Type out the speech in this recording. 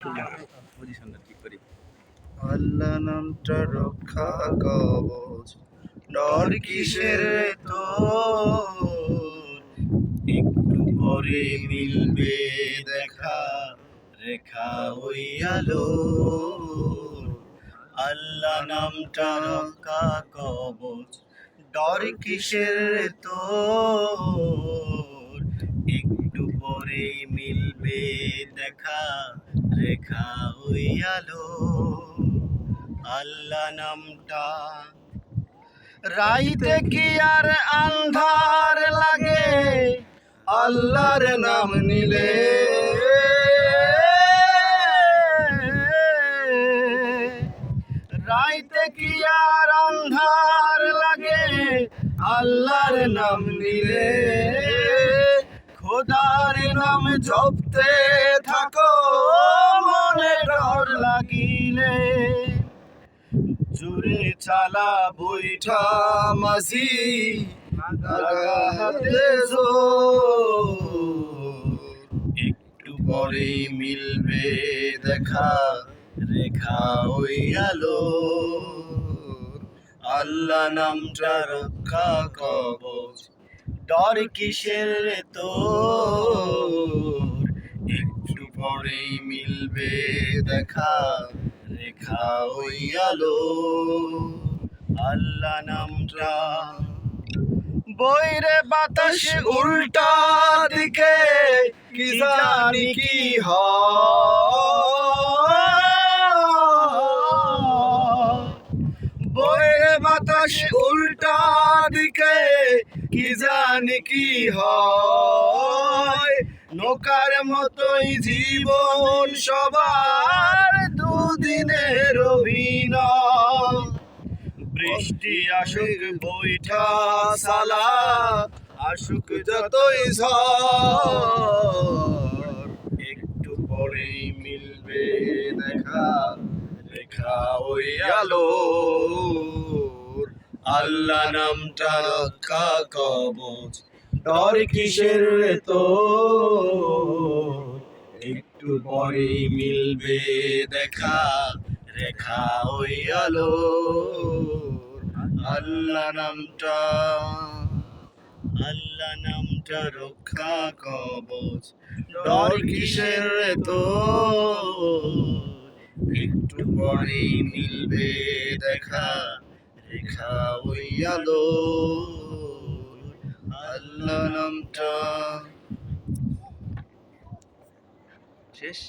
পজিশনটা ঠিক করি। আল্লাহ নামটা রক্ষা কবচ, ডর কিসের তো একটু পরে মিলবে দেখা, রেখা ওই আলো। আল্লাহ নামটা রক্ষা কবচ, ডর কিসের তো একটু পরে মিলবে দেখা, রেখা ওই আলো। আল্লাহ নামটা রাইতে কি আর আন্ধার লাগে আল্লাহর নাম নিলে, রাইতে কি আর আন্ধার লাগে আল্লাহর নাম নিলে। খোদার নাম জপতে থাকো মনে ডর লাগিলে, জুড়ে চালা বৈঠা মাঝি হাতে একটু পরে মিলবে দেখা, রেখা ওই আলো। আল্লাহ নামটা রক্ষা কবচ, ডর কিসের তো একটু পরেই মিলবে দেখা, রেখা ওই আলো। আল্লাহ নামটা বইরে বাতাস উল্টা দিকে কি জানি কি হয়, বইরে বাতাস উল্টা দিকে কি জানি কি হয়। নৌকার মতোই জীবন সবার দুদিনের অভিনয়, বৃষ্টি আসুক বৈঠা সালা আসুক যতই ঝড়, একটু পরেই মিলবে দেখা, রেখা ওই আলো। আল্লাহ নামটা রক্ষা কবচ, ডর কিসের তো একটু পরেই মিলবে দেখা, রেখা ওই আলো। আল্লাহ নামটা, আল্লাহ নামটা রক্ষা কবচ, ডর কিসের তো একটু পরেই মিলবে দেখা, রেখা ওই আলো। আল্লাহ নামটা শেষ।